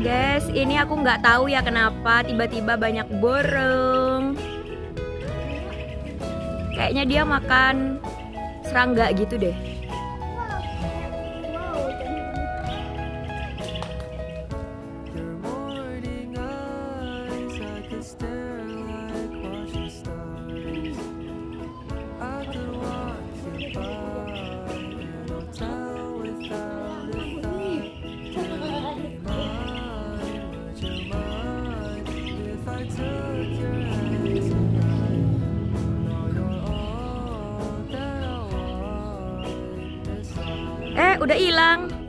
Guys, ini aku nggak tahu ya kenapa tiba-tiba banyak burung. Kayaknya dia makan serangga gitu deh. Udah hilang.